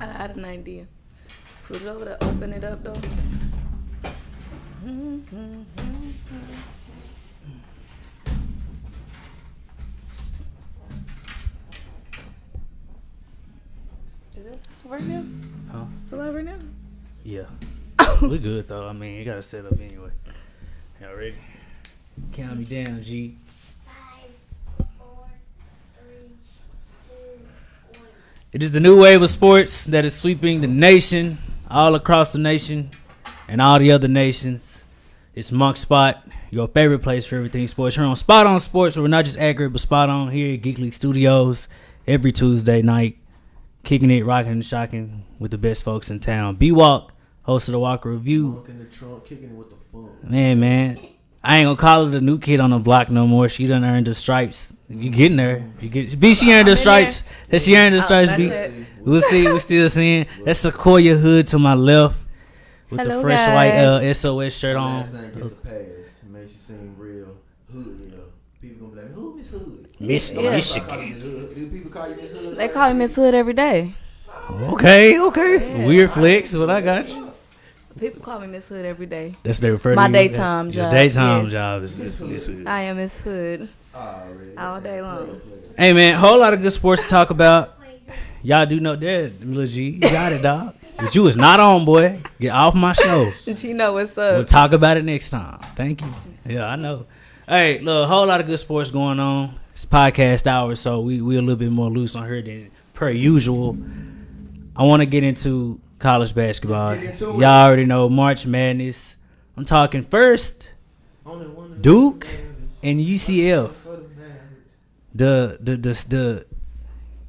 I had an idea. Put it over there. Open it up, though. Is it right now? Huh? Is it live right now? Yeah. We good though. I mean, you gotta set up anyway. Y'all ready? Count me down, G. 5, 4, 3, 2, 1. It is the new wave of sports that is sweeping the nation, all across the nation, and all the other nations. It's Monk Spot, your favorite place for everything sports. Here on Spot On Sports, where we're not just accurate, but spot on here at Geek League Studios every Tuesday night. Kicking it, rocking and shocking with the best folks in town. B-Walk, host of the Walker Review. Monk in the trunk, kicking it with the funk. Man. I ain't gonna call her the new kid on the block no more. She done earned the stripes. You getting there. B, she earned the stripes. That she earned the stripes, B. We'll see. We're still seeing. That's Sequoia Hood to my left with Hello, the fresh guys. white SOS shirt Last on. name gets a pass. It makes you seem real hood. People gonna be like, who Miss Hood? Miss Yeah. Michigan. Do people call you Miss Hood? They call me Miss Hood every day. Okay. Weird flex, but I got you. People call me Miss Hood every day. That's their refer to My you. daytime That's your job, daytime yes. job is I am Miss Hood Already. all day long. Hey man, whole lot of good sports to talk about. Y'all do know that, Lil G. You got it, dog. But you is not on, boy. Get off my show. She know what's We'll up. talk about it next time. Thank you. Yeah, I know. Hey, look, a whole lot of good sports going on. It's podcast hour, so we a little bit more loose on here than per usual. I want to get into college basketball. Get into it. Y'all already know March Madness. I'm talking first Only one of Duke them and UCF. for the advantage. The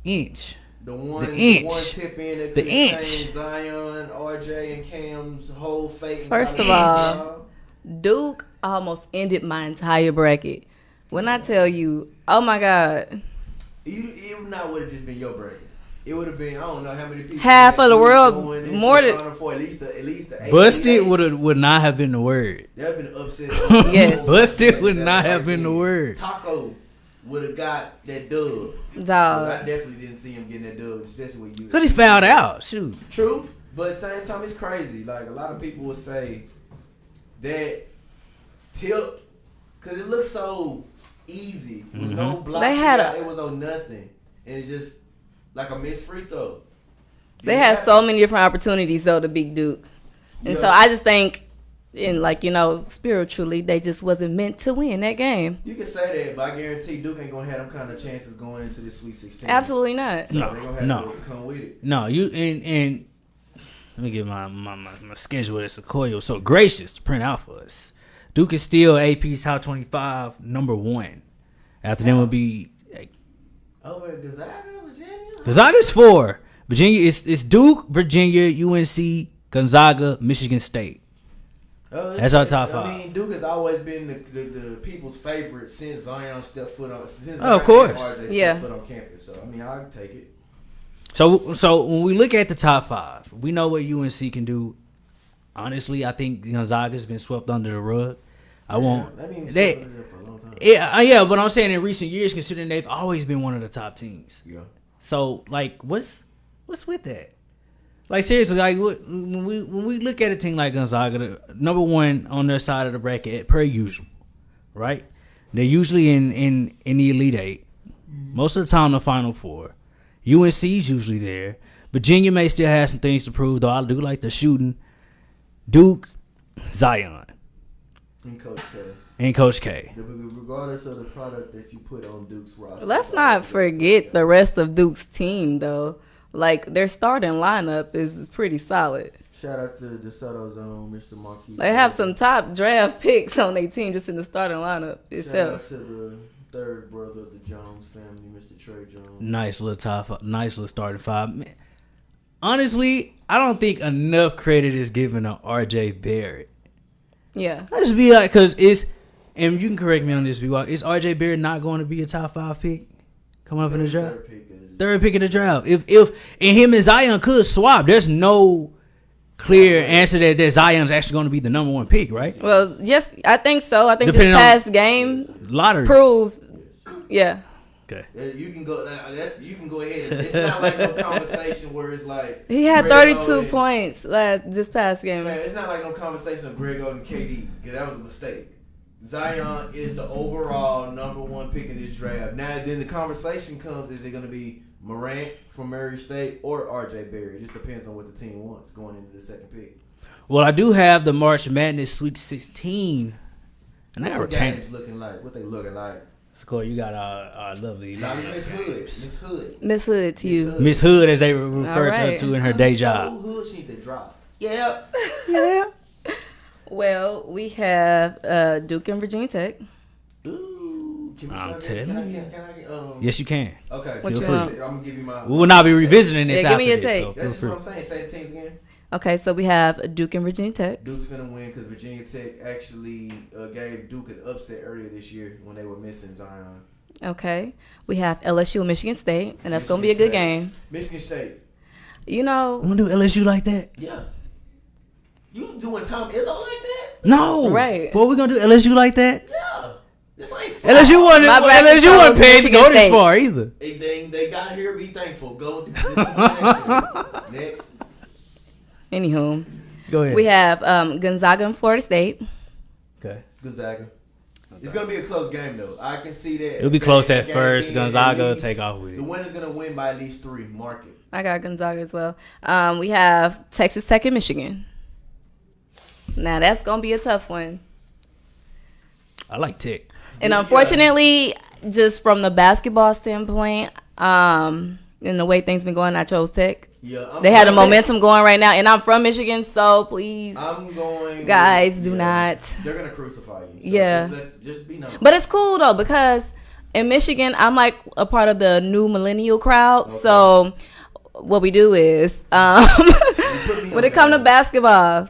inch. The one inch. tip in that The could inch. change Zion, RJ, and Cam's whole fate. in First of college all, ball. Duke almost ended my entire bracket. When I tell you, oh my God, it would not would have just been your bracket. It would have been, I don't know how many people. Half had of the Duke world, going into more the than- Final Four, at least the eight. Busted would not have been the word. That'd been an upset. Yes. Busted would not have been the word. Taco would have got that dub. I dog. definitely didn't see him getting that dub. That's what you. Cause he fouled out. Shoot. True, but at the same time, it's crazy. Like a lot of people would say that tip, cause it looks so easy with no block. They had it was no nothing, and it's just like a missed free throw. They had so many different opportunities though to beat Duke, and so Yeah. I just think, in like spiritually, they just wasn't meant to win that game. You can say that, but I guarantee Duke ain't gonna have them kind of chances going into this Sweet 16. Absolutely not. So they gonna have No. to come with it. No, you and let me get my schedule at Sequoia was so gracious to print out for us. Duke is still AP's top 25, number 1. After them would be Over at Gonzaga, Virginia. Gonzaga's 4. Virginia it's Duke, Virginia, UNC, Gonzaga, Michigan State. That's our top 5. I mean, Duke has always been the people's favorite since Zion stepped foot on. Since Oh, of Zion course. and RJ stepped Yeah. foot on campus. So I mean, I'll take it. So when we look at the top 5, we know what UNC can do. Honestly, I think Gonzaga's been swept under the rug. I won't. That means They, there for a long time. yeah, but I'm saying in recent years, considering they've always been one of the top teams. Yeah. So like, what's with that? Like seriously, like when we look at a team like Gonzaga, the number 1 on their side of the bracket per usual, right? They're usually in the Elite 8. Most of the time, the Final 4. UNC's usually there. Virginia may still have some things to prove, though. I do like the shooting. Duke, Zion, And Coach K. and Coach K. Regardless of the product that you put on Duke's roster. Let's not forget the rest of Duke's team though. Like their starting lineup is pretty solid. Shout out to DeSoto's own Mr. Marquis. They have some top draft picks on their team just in the starting lineup Shout itself. out to the third brother of the Jones family, Mr. Trey Jones. Nice little starting 5. Man, honestly, I don't think enough credit is given to R.J. Barrett. Yeah. I just be like, cause it's, and you can correct me on this, B-Walk, is R.J. Barrett not going to be a top 5 pick coming up in the draft? Third pick of the draft. If and him and Zion could swap, there's no clear answer that Zion's actually going to be the number 1 pick, right? Well, yes, I think so. I think Depending this on- past game Lottery. proved. Yeah. Okay. You can go. You can go ahead. It's not like no conversation where it's like He had Greg 32 Oden. points this past game. Man, it's not like no conversation of Greg Oden and KD because that was a mistake. Zion is the overall number one pick in this draft. Now, then the conversation comes: is it going to be Morant from Murray State or RJ Barrett? It just depends on what the team wants going into the second pick. Well, I do have the March Madness Sweet 16, and I got What retained. games looking like? What they looking like? Score, you got our lovely Miss Hood. Miss Hood. Miss Hood to you. Miss Hood, as they refer All right. to her in her day So job. Hood, she need to drop. Yep. Yeah. Well, we have Duke and Virginia Tech. Ooh. Can we I'm start telling that? you. Can I get, Yes, you can. Okay. What Feel you free. want? I'm gonna give you my. We will not be revisiting this Yeah, give after me your this, take. so That's feel just free. what I'm saying. Say the teams again. Okay, so we have Duke and Virginia Tech. Duke's finna win because Virginia Tech actually gave Duke an upset earlier this year when they were missing Zion. Okay, we have LSU and Michigan State, and that's gonna be a Michigan good game. Michigan State. You You know, want to do LSU like that? Yeah. You doing Tom Izzo like that? No. Right. What we gonna do LSU like that? Yeah. This ain't fun. LSU wasn't My bracket LSU wasn't chose paid to go Michigan this State. far either. They got here. Be thankful. Go this is the next. Next. anywho, Go ahead. we have Gonzaga and Florida State. Okay. Gonzaga. It's gonna be a close game though. I can see that. It'll be close at Game first. being Gonzaga at will least- take off with The it. winner's gonna win by at least 3. Mark it. I got Gonzaga as well. We have Texas Tech and Michigan. Now that's gonna be a tough one. I like Tech. And Yeah. unfortunately, just from the basketball standpoint, and the way things been going, I chose Tech. Yeah. They had a momentum going right now, and I'm from Michigan, so please, I'm going. guys, with- do yeah. not. They're gonna crucify you. So Yeah. Just be nice. But it's cool though because in Michigan, I'm like a part of the new millennial crowd. Okay. So what we do is, put me when on it come to that. basketball,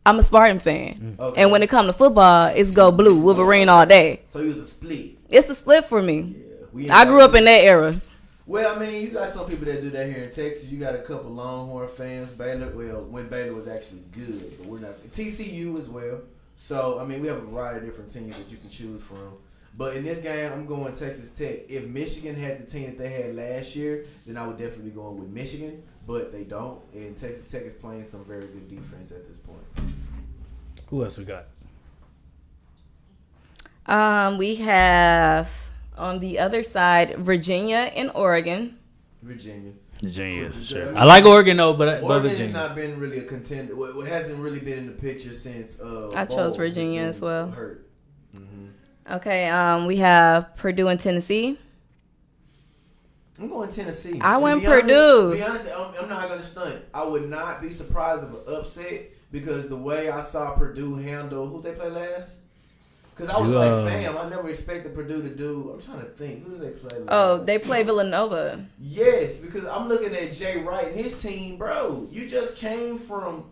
I'm a Spartan fan, Okay. and when it come to football, it's go blue, Wolverine all day. So he was a split. It's a split for me. Yeah. We I grew up in that era. Well, I mean, you got some people that do that here in Texas. You got a couple Longhorn fans. Baylor, well, when Baylor was actually good, but we're not. TCU as well. So, I mean, we have a variety of different teams that you can choose from. But in this game, I'm going Texas Tech. If Michigan had the team that they had last year, then I would definitely be going with Michigan. But they don't, and Texas Tech is playing some very good defense at this point. Who else we got? We have on the other side Virginia and Oregon. Virginia. Virginia, Cool. sure. I mean, I like Oregon though, but Oregon has Virginia. not been really a contender. Well, it hasn't really been in the picture since. I chose Bowles Virginia has as been well. Hurt. Mm-hmm. Okay, we have Purdue and Tennessee. I'm going Tennessee. I And went to be honest- Purdue. to be honest, I'm not going to stunt. I would not be surprised if an upset because the way I saw Purdue handle who they play last. Because I was like, fam, I never expected Purdue to do. I'm trying to think. Who did they play last? Oh, they play Villanova. Yes, because I'm looking at Jay Wright and his team, bro. You just came from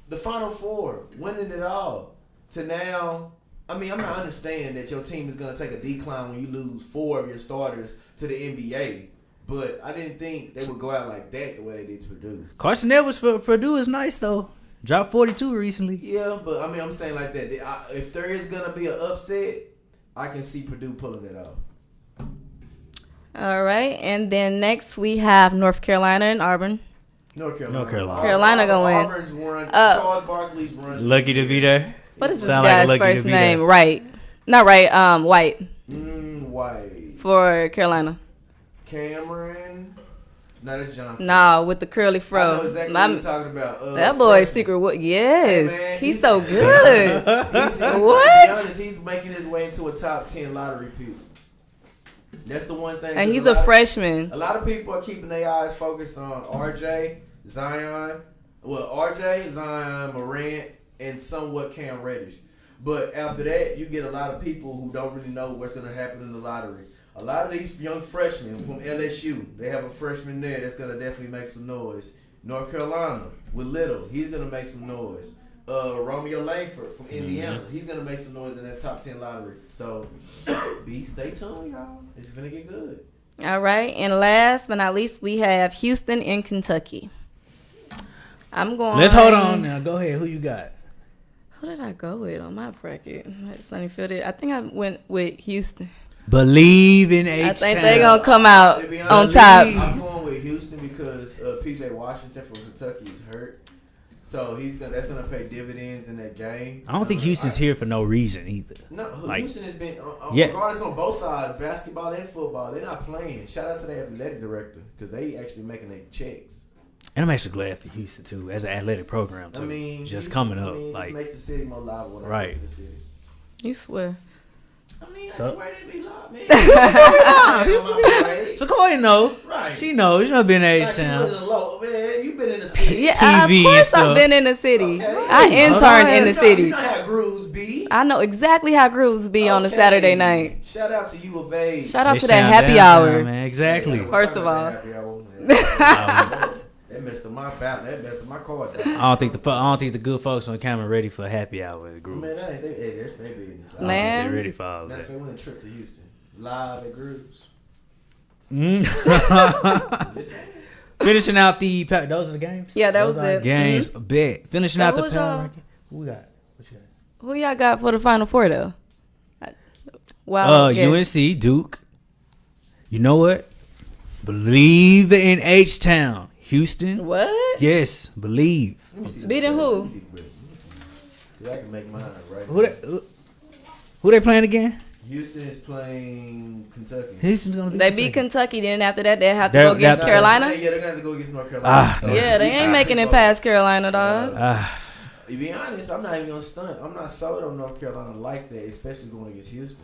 the Final Four, winning it all, to now. I mean, I'm not understanding that your team is going to take a decline when you lose 4 of your starters to the NBA. But I didn't think they would go out like that the way they did to Purdue. Carson Edwards for Purdue is nice though. Dropped 42 recently. Yeah, but I mean, I'm saying like that. If there is going to be an upset, I can see Purdue pulling it off. All right, and then next we have North Carolina and Auburn. North Carolina. North Carolina. Carolina gonna win. Auburn's run. Charles Barkley's run. Lucky to be there. What is this Sound like guy's lucky to first be name? there. Right, not right. White White. for Carolina. Cameron. No, that's Johnson. Nah, with the curly I fro. know exactly My- what you're talking about. that boy's freshman. secret. Yes, Hey, man, he's so good. He's, What? To be honest, he's making his way into a top 10 lottery pick. That's the one thing. And 'cause he's lot a of- freshman. A lot of people are keeping their eyes focused on RJ, Zion. Well, RJ, Zion, Morant, and somewhat Cam Reddish. But after that, you get a lot of people who don't really know what's going to happen in the lottery. A lot of these young freshmen from LSU, they have a freshman there that's going to definitely make some noise. North Carolina with Little, he's going to make some noise. Romeo Langford from Indiana, he's going to make some noise in that top 10 lottery. So, stay tuned, y'all. It's going to get good. All right, and last but not least, we have Houston and Kentucky. I'm going. Let's hold on now. Go ahead. Who you got? Who did I go with on my bracket? Sunnyfield. I think I went with Houston. Believe in H-Town. I think they're gonna come out To be on honest, top. I'm going with Houston because PJ Washington from Kentucky is hurt, so that's gonna pay dividends in that game. I don't think Houston's here for no reason either. No, Like, Houston has been yeah. regardless on both sides, basketball and football. They're not playing. Shout out to the athletic director because they actually making their checks. And I'm actually glad for Houston too, as an athletic program too. I mean, just Houston, coming up, I mean, like it makes the city more lively. When Right. I go to the city. You swear? I mean, I So- swear they be live, man. so Sequoia know. Right. She knows. She done been in Like, she H-Town. was in low, man. You been in the city. Yeah, TV of course and stuff. I've been in the city. Okay. I interned in the You city. know how grooves be. I know exactly how grooves be on a Okay. Saturday night. Shout out to U of A. Shout out to H-Town that happy downtown, hour. man. Exactly. Yeah, First we're of talking all. about happy hour, man. That messed up my battle. That messed up my card. I don't think the good folks on camera ready for happy hour at Grooves. Man, that ain't that's they business. I don't think Man. they ready for all Matter that. of fact, we went a trip to Houston. Live at Grooves. Finishing out the those are the games. Yeah, that Those was are it. games. Bet. Finishing So out who the was power y'all- ranking. Who we got? What you got? Who y'all got for the Final Four though? Wow. UNC, Duke. You know what? Believe in H-Town. Houston. What? Yes, believe. Let me see the Beating bread. who? Let me see the bread. See, I can make mine right. Who they playing again? Houston is playing Kentucky. Houston's gonna be They beat Kentucky. Then after that, they have to They're- go against they're- Carolina. Yeah, they're gonna have to go against North Carolina. So, Yeah, they ain't making it past Carolina, dog. To be honest, I'm not even gonna stunt. I'm not sold on North Carolina like that, especially going against Houston.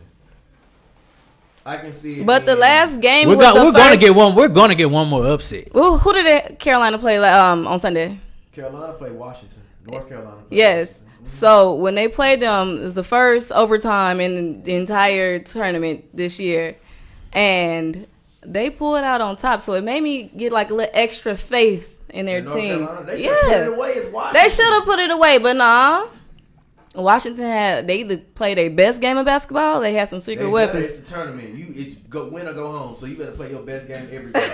I can see it. But the being- last game we're was the gonna first. get one. We're gonna get one more upset. Who did Carolina play on Sunday? Carolina played Washington. North Carolina. Played Yes. Washington. So when they played them, it was the first overtime in the entire tournament this year, and they pulled out on top. So it made me get like a little extra faith in their And North team. Carolina, they should have put it Yeah, away as Washington. they should have put it away, but nah. Washington they either played their best game of basketball, they had some secret They weapons. better, it's a tournament. It's go win or go home. So you better play your best game every time.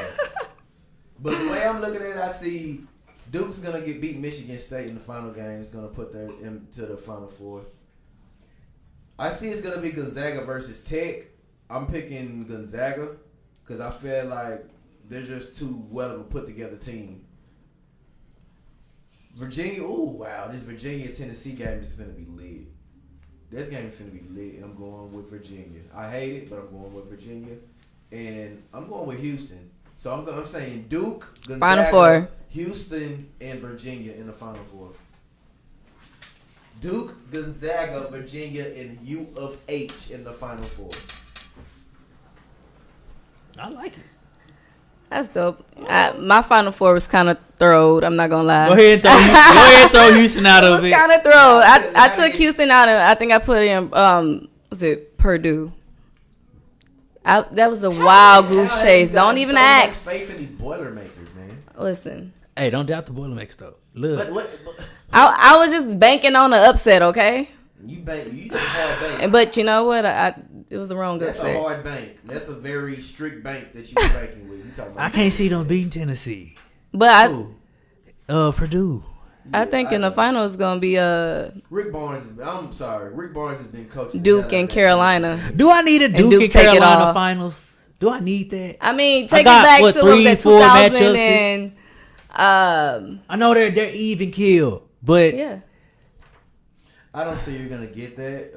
But the way I'm looking at it, I see Duke's gonna get beat Michigan State in the final game. It's gonna put them into the Final Four. I see it's gonna be Gonzaga versus Tech. I'm picking Gonzaga because I feel like they're just too well of a put together team. Virginia, ooh, wow, this Virginia-Tennessee game is finna be lit. This game is finna be lit, and I'm going with Virginia. I hate it, but I'm going with Virginia, and I'm going with Houston. So I'm saying Duke, Gonzaga, Final Four. Houston, and Virginia in the Final Four. Duke, Gonzaga, Virginia, and U of H in the Final Four. I like it. That's dope. My Final Four was kind of throwed. I'm not gonna lie. Go ahead and throw Houston out It of was it. kind of throwed. I took Houston out, and I think I put in was it Purdue? That was a wild goose chase. Don't even so much ask. faith in these Boilermakers, man. Listen, Hey, don't doubt the Boilermakers though. Look, But I was just banking on the upset, okay? you just hard bank. But you know what? It was the wrong That's a upset. hard bank. That's a very strict bank that you're banking with. You talking about I can't see them beating Tennessee. But Who? Purdue. I think in the final it's gonna be Rick Barnes. I'm sorry. Rick Barnes has been coaching the Duke hell out and of that Carolina. Do I need a Duke Duke and take it Carolina all. finals? Do I need that? I mean, I take it got, back what, to what was that 3-4 matchups 2000 and I know they're even kill, but yeah. I don't see you're gonna get that.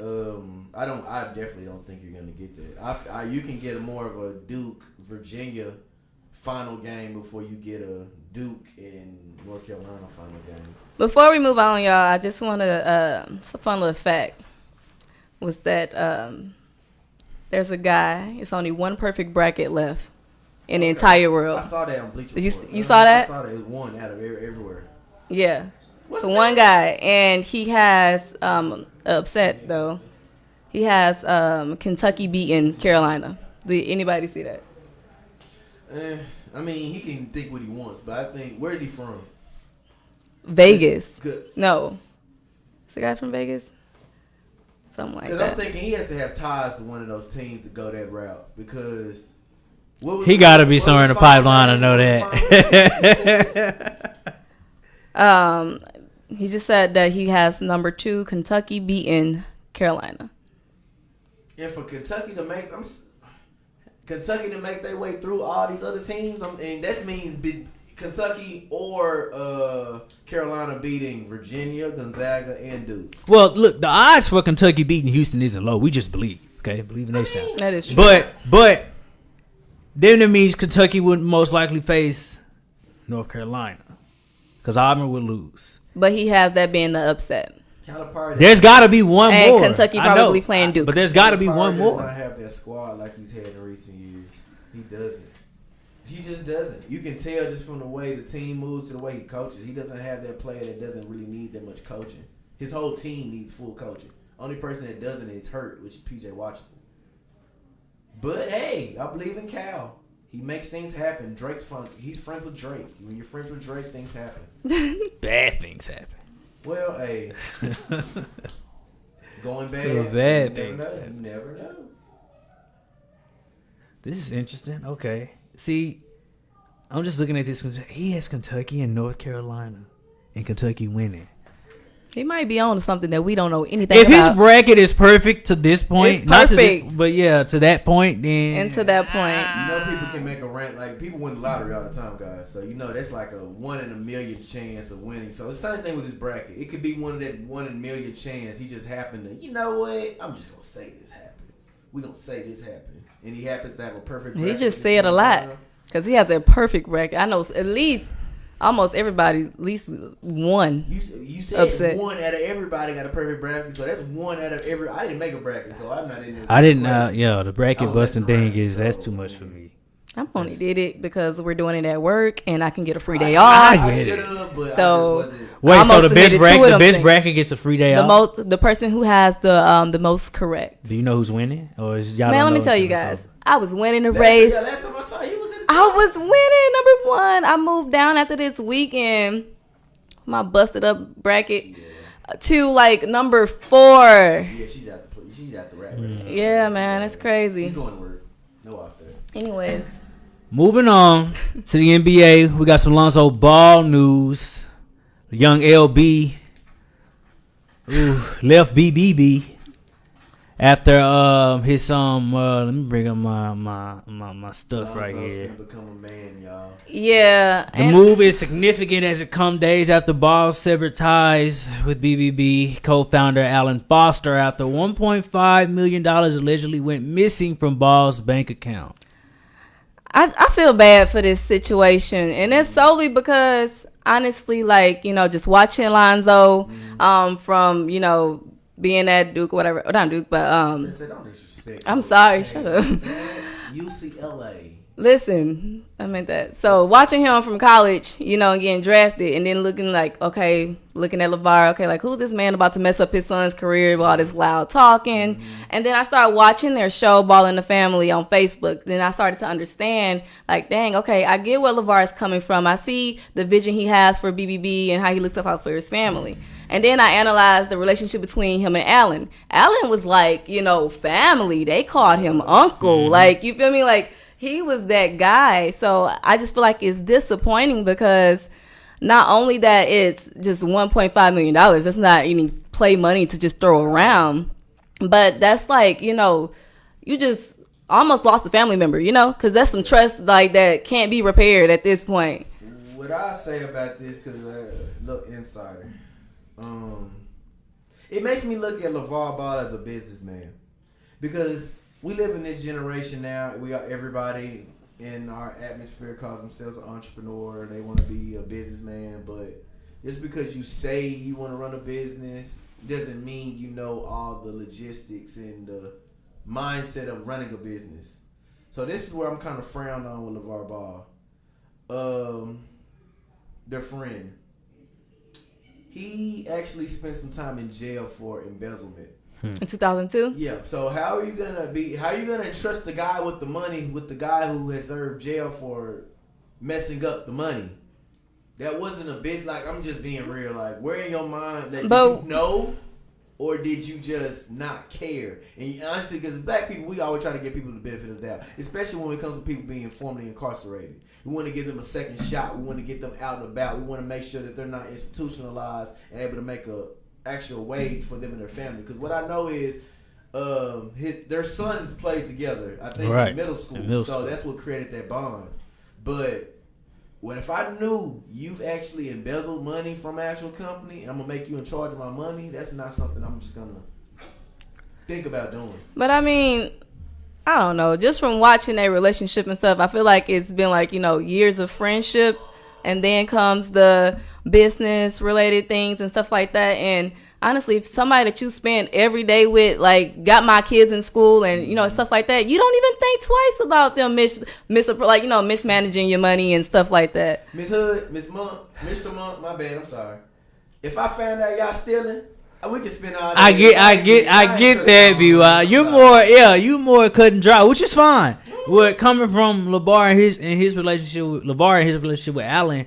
I definitely don't think you're gonna get that. You can get more of a Duke Virginia final game before you get a Duke and North Carolina final game. Before we move on, y'all, I just want to. It's a fun little fact. Was that there's a guy? It's only one perfect bracket left in the entire world. I saw that on Bleacher Did you- Report. you saw that? I saw that. It was one out of everywhere. Yeah. So one guy, and he has upset though. He has Kentucky beating Carolina. Did anybody see that? I mean, he can think what he wants, but I think where's he from? Vegas. Good. No. Is the guy from Vegas? Something like Because I'm that. thinking he has to have ties to one of those teams to go that route. Because he got to be somewhere in the pipeline to know that. that. He just said that he has number 2 Kentucky beating Carolina. And for Kentucky to make, Kentucky to make their way through all these other teams, and that means Kentucky or Carolina beating Virginia, Gonzaga, and Duke. Well, look, the odds for Kentucky beating Houston isn't low. We just believe, okay? Believe in they sound. That is true. But then it means Kentucky would most likely face North Carolina because Auburn would lose. But he has that being the upset. Calipari, There's got to be one And more. Kentucky I know. probably playing Duke. But there's got to be Calipari one does more. not have that squad like he's had in recent years. He doesn't. He just doesn't. You can tell just from the way the team moves to the way he coaches. He doesn't have that player that doesn't really need that much coaching. His whole team needs full coaching. Only person that doesn't is hurt, which is PJ Washington. But hey, I believe in Cal. He makes things happen. Drake's fun. He's friends with Drake. When you're friends with Drake, things happen. Bad things happen. Well, hey, going bad. Well, bad you things never know. happen. You never know. This is interesting. Okay. See, I'm just looking at this. He has Kentucky and North Carolina, and Kentucky winning. He might be on to something that we don't know anything If about. his bracket is perfect to this point, It's not to perfect. this, but yeah, to that point, then And to that point. You know, people can make a rant. Like, people win the lottery all the time, guys. So, you know, that's like a 1 in a million chance of winning. So, it's the same thing with his bracket. It could be one of that 1 in a million chance. He just happened to, you know what? I'm just going to say this happens. We're going to say this happened. And he happens to have a perfect He bracket. just said a lot. Because he has a perfect record. I know at least almost everybody, at least one. You said Upset. 1 out of everybody got a perfect bracket. So, that's 1 out of every. I didn't make a bracket, so I'm not in there. I didn't. The I bracket was busting messing thing around, is that's so, too much for me. I only did it because we're doing it at work and I can get a free day I off. get it. should have, but So- I just wasn't. Wait, almost so the best submitted bracket, two of the them best things. bracket gets a free day The off. the person who has the most correct. Do you know who's winning, or is y'all? Man, don't let me know tell you until it's guys, over? I was winning the race. Last time I saw you was in the I was winning number 1. I moved down after this weekend, my busted up bracket, to like number 4. Yeah, she's out the she's out the rap. Yeah, man, it's She's crazy. going to work. No off there. Anyways, Moving on to the NBA, we got some Lonzo Ball news. Young LB left BBB after his let me bring up my stuff right Lonzo's here. finna become a man, y'all. yeah. The move is significant as it comes days after Ball severed ties with BBB co-founder Alan Foster after $1.5 million allegedly went missing from Ball's bank account. I feel bad for this situation, and it's solely because honestly, like, you know, just watching Lonzo from, you know, being at Duke or whatever, or not Duke, but They said, don't disrespect. I'm Coach sorry, K. shut up. UCLA. Listen, I meant that. So watching him from college, you know, and getting drafted, and then looking like, okay, looking at LeVar, okay, like, who's this man about to mess up his son's career with all this loud talking? And then I started watching their show, Ball in the Family, on Facebook. Then I started to understand, like, dang, okay, I get where LeVar is coming from. I see the vision he has for BBB and how he looks out for his family. And then I analyzed the relationship between him and Allen. Allen was like, you know, family. They called him uncle. Like, you feel me? Like, he was that guy. So I just feel like it's disappointing because not only that it's just $1.5 million. That's not any play money to just throw around. But that's like, you know, you just almost lost a family member, you know, because that's some trust like that can't be repaired at this point. What I say about this, because look, insider, it makes me look at LeVar Ball as a businessman, because we live in this generation now. We are, everybody in our atmosphere calls themselves an entrepreneur. They want to be a businessman, but just because you say you want to run a business doesn't mean you know all the logistics and the mindset of running a business. So this is where I'm kind of frowned on with LeVar Ball. Their friend, he actually spent some time in jail for embezzlement. In 2002? Yeah. So how are you gonna trust the guy with the money with the guy who has served jail for messing up the money? That wasn't a bit, like, I'm just being real. Like, where in your mind, like, did you know, or did you just not care? And honestly, because black people, we always try to give people the benefit of the doubt, especially when it comes to people being formerly incarcerated. We want to give them a second shot. We want to get them out and about. We want to make sure that they're not institutionalized and able to make a actual wage for them and their family. Because what I know is, their sons played together. I think Right. in middle school. In middle So school. that's what created that bond. But what if I knew you've actually embezzled money from an actual company and I'm gonna make you in charge of my money? That's not something I'm just gonna think about doing. But I mean, I don't know. Just from watching their relationship and stuff, I feel like it's been like, years of friendship, and then comes the business related things and stuff like that. And honestly, if somebody that you spend every day with, like, got my kids in school and stuff like that, you don't even think twice about them mismanaging your money and stuff like that. Miss Hood, Miss Monk, Mr. Monk, my bad, I'm sorry. If I found out y'all stealing, we can spend all day. I get that, BY. You more cut and dry, which is fine. What coming from LeVar and his relationship with Allen,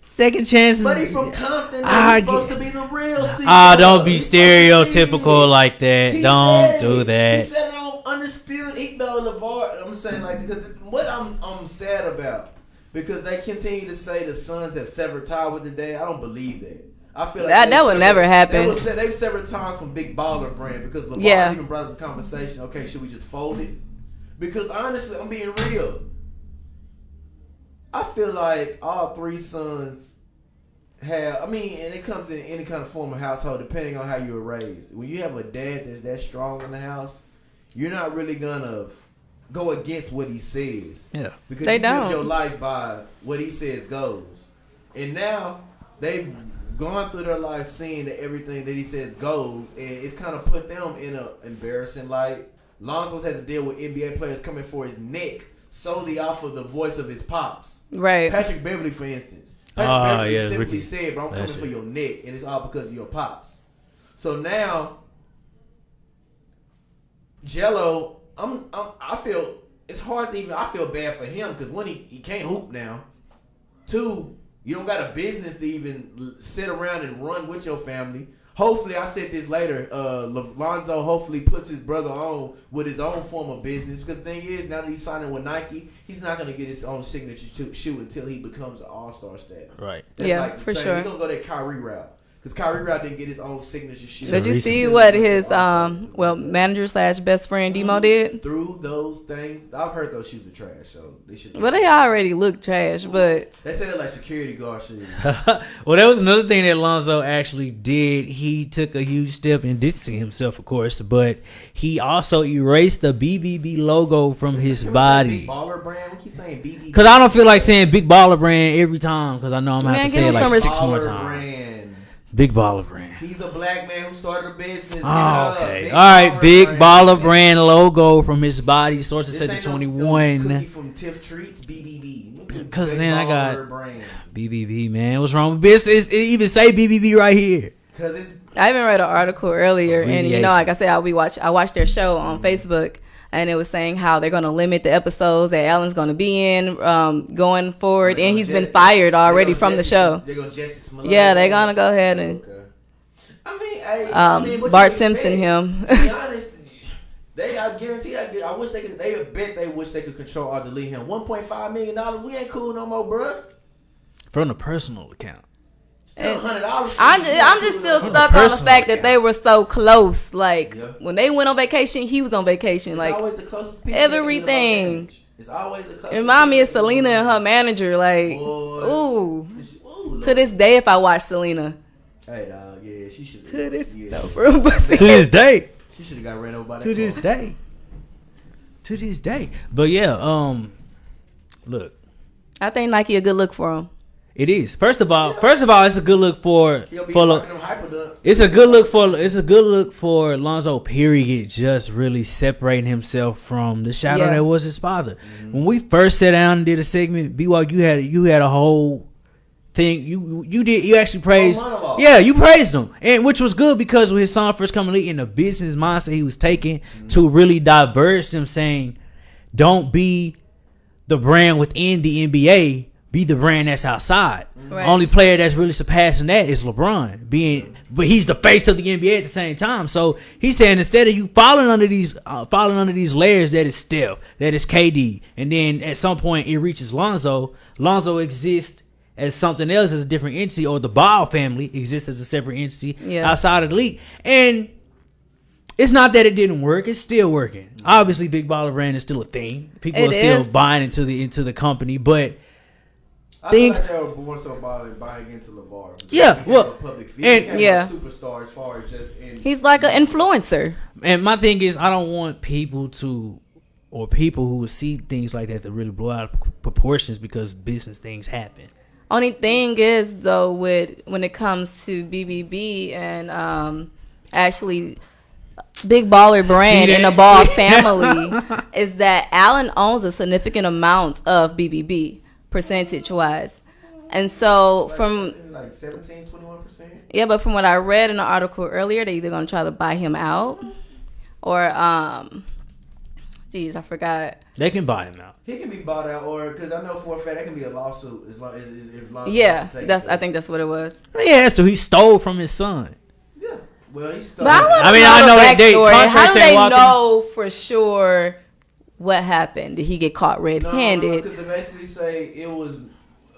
second chances. But he from Compton. I He's supposed to be the real CEO. don't be He's supposed to stereotypical be- like that. He Don't said do it. that. He said it on Undisputed. He LeVar. I'm saying, like, because what I'm sad about, because they continue to say the sons have severed ties with their dad. I don't believe that. I feel like That would never happen. They've severed ties from Big Baller Brand because LeVar even brought up the conversation. Okay, should we just fold it? Because honestly, I'm being real. I feel like all three sons have, and it comes in any kind of form of household, depending on how you were raised. When you have a dad that's that strong in the house, you're not really gonna go against what he says. Yeah. Because They you live don't. your life by what he says goes. And now they've gone through their life seeing that everything that he says goes, and it's kind of put them in an embarrassing light. Lonzo's had to deal with NBA players coming for his neck solely off of the voice of his pops. Right. Patrick Beverly, for instance. Patrick Beverly simply Ricky. said, bro, I'm That's coming for it. your neck, and it's all because of your pops. So now, Jello, I feel, it's hard to even, I feel bad for him, because one, he can't hoop now. Two, you don't got a business to even sit around and run with your family. Hopefully, I said this later, Lonzo hopefully puts his brother on with his own form of business. Because the thing is, now that he's signing with Nike, he's not going to get his own signature shoe until he becomes an all-star status. Right. That's Yeah, like the for same. sure. He's going to go that Kyrie route. Because Kyrie route didn't get his own signature shoe. Did you see Until what he went his to All-Star. manager / best friend Demo did? Through those things, I've heard those shoes are trash, so they should. Well, they already look trash, but They say they're like security guard shoes. Well, that was another thing that Lonzo actually did. He took a huge step in distancing himself, of course, but he also erased the BBB logo from his Can we say body. Big Baller Brand. We keep saying BBB. Because I don't feel like saying Big Baller Brand every time, because I know I'm going to have to Man, say give it him like some 6 more Baller times. Brand. Big Baller Brand. He's a black man who started a business. Give it Oh, up. okay. Big All right, Baller Big Brand. Baller Brand logo from his body. Starts at This set to ain't no 21. cookie from Tiff Treats. BBB. 'Cause Big then I Baller got- Brand. BBB, man. What's wrong with this? It even say BBB right here. Cause it's I even read an article earlier, and Abbreviation. like I said, I watched their show on Facebook, and it was saying how they're going to limit the episodes that Allen's going to be in going forward, and he's been fired already from the show. They're gonna Jesse Smollett. Yeah, they're gonna go ahead and Okay. I mean, what Bart you Simpson expect? him. To be honest, I guarantee. I wish they could. They wish they could control or delete him. $1.5 million. We ain't cool no more, bruh. From the personal account. Still $100. I'm just still From stuck the on the personal fact that they were so close. Like Yeah. when they went on vacation, he was on vacation. It's Like always the closest people everything. that get the most damage. It's always the closest. it remind me of people that Selena get the and most her manager. Like Boy. ooh, Ooh, to this day, if I watch Selena, Hey, dog. Yeah, she should. to this Yeah, no, bro, but To this day. she should have got ran over by that. To this car. day. To this day. But yeah, look. I think Nike a good look for him. It is. First of all, it's a good look for He'll be for rocking them hyperdunks. it's a good look for Lonzo, period, just really separating himself from the shadow Yeah. that was his father. When we first sat down and did a segment, BYU you had a whole thing. You actually praised, monologue. yeah, you praised him, and which was good because when his son first coming to league and the business mindset he was taking to really diverge him, saying, don't be the brand within the NBA, be the brand that's outside. Right. Only player that's really surpassing that is LeBron, but he's the face of the NBA at the same time. So he's saying instead of you falling under these layers, that is Steph, that is KD, and then at some point it reaches Lonzo. Lonzo exists as something else, as a different entity, or the Ball family exists as a separate entity Yeah. outside of the league. And It's not that it didn't work; it's still working. Obviously, Big Baller Brand is still a thing. People It are still is. buying into the company, but I things- feel like they were born so buying into LeVar. Yeah, He became well, a public figure. and- He became Yeah. a superstar as far as just in. He's like an influencer. and my thing is, I don't want people who see things like that to really blow out of proportions because business things happen. Only thing is though, when it comes to BBB and actually Big Baller Brand See and the that? Ball family, is that Allen owns a significant amount of BBB percentage wise, and so from like 17-21%. yeah, but from what I read in the article earlier, they either gonna try to buy him out or geez, I forgot. They can buy him now. He can be bought out, or because I know for a fact that can be a lawsuit as long as if Lonzo Yeah, doesn't take that's it. I think that's what it was. Yeah, so he stole from his son. Yeah. Well, he's still. But I want I to mean, know I know the that they- backstory. How contracts do ain't they walking- know for sure what happened? Did he get caught red-handed? because they basically say it was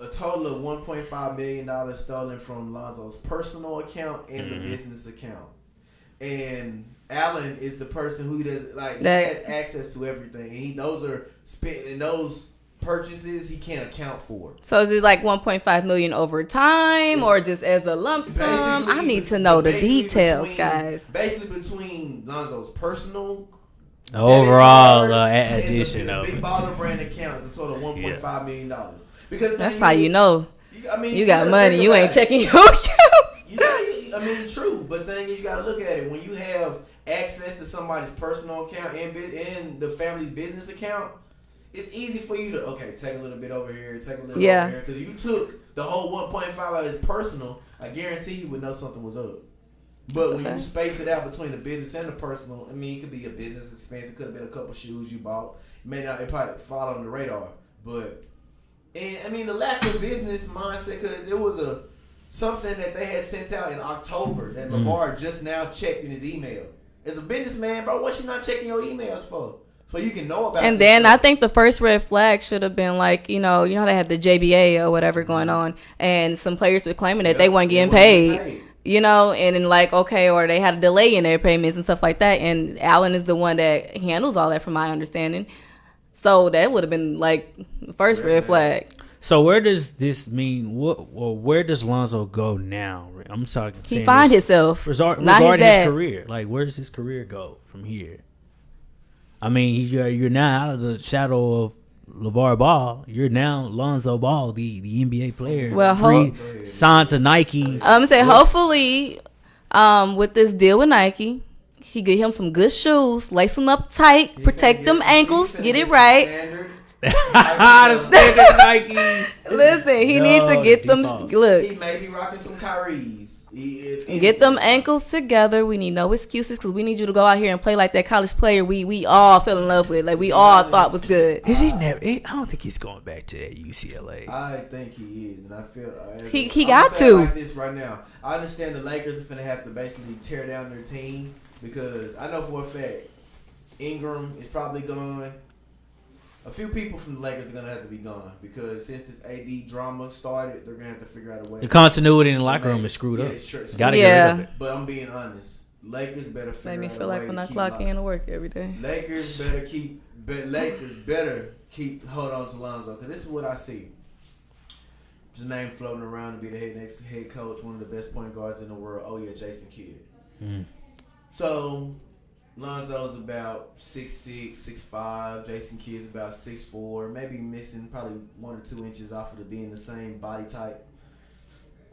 a total of $1.5 million stolen from Lonzo's personal account and the business account. And Allen is the person who does he has access to everything. And those are spent, and those purchases he can't account for. So is it like 1.5 million over time, or just as a lump sum? Basically, I need to know the basically details, between- guys. Basically, between Lonzo's personal Overall debit card and addition the of Big it. Baller Brand account, it's a total of $1.5 million. Because the That's thing how is, you know I mean, you got gotta money. think You about ain't it. checking your accounts. I mean, true, but the thing is, you gotta look at it. When you have access to somebody's personal account and the family's business account, it's easy for you to take a little bit over here, take a little Yeah. over here, because you took the whole 1.5 out of his personal. I guarantee you would know something was up. But when you space it out between the business and the personal, I mean, it could be a business expense. It could have been a couple shoes you bought. It probably fall on the radar, but. And I mean, the lack of business mindset, because it was something that they had sent out in October that LeVar just now checked in his email. As a businessman, bro, what you not checking your emails for? So you can know about. And this then I stuff. think the first red flag should have been like, you know how they had the JBA or whatever going on, and some players were claiming that they weren't getting paid. And then like, okay, or they had a delay in their payments and stuff like that. And Allen is the one that handles all that, from my understanding. So that would have been like the first red flag. So where does this mean? Where does Lonzo go now? I'm sorry. He find himself. Not his regarding his dad. career. Like, where does his career go from here? I mean, you're now out of the shadow of LeVar Ball. You're now Lonzo Ball, the NBA player. Well, signed to Nike. I'm gonna say hopefully, with this deal with Nike, he get him some good shoes, lace them up tight, protect them ankles, get it right. The standard Nike. Listen, he needs to get them. default. Look, He may be rocking some Kyries. get them ankles together. We need no excuses because we need you to go out here and play like that college player we all fell in love with, like we all thought was good. Is he never? I don't think he's going back to that UCLA. I think he is, and I feel He I'm got gonna say it to. like this right now. I understand the Lakers are finna have to basically tear down their team because I know for a fact Ingram is probably gone. A few people from the Lakers are gonna have to be gone because since this AD drama started, they're gonna have to figure out a way. The continuity in the locker room is screwed up. It's true. Gotta Yeah. get rid of it. But I'm being honest. Lakers better figure Made me out feel a like way when to I keep clock Lon- in to work every day. Lakers better keep hold on to Lonzo because this is what I see. His name floating around to be the next head coach, one of the best point guards in the world. Oh yeah, Jason Kidd. So Lonzo's about 6'6", 6'5". Jason Kidd's about 6'4", maybe missing probably 1 or 2 inches off of being the same body type.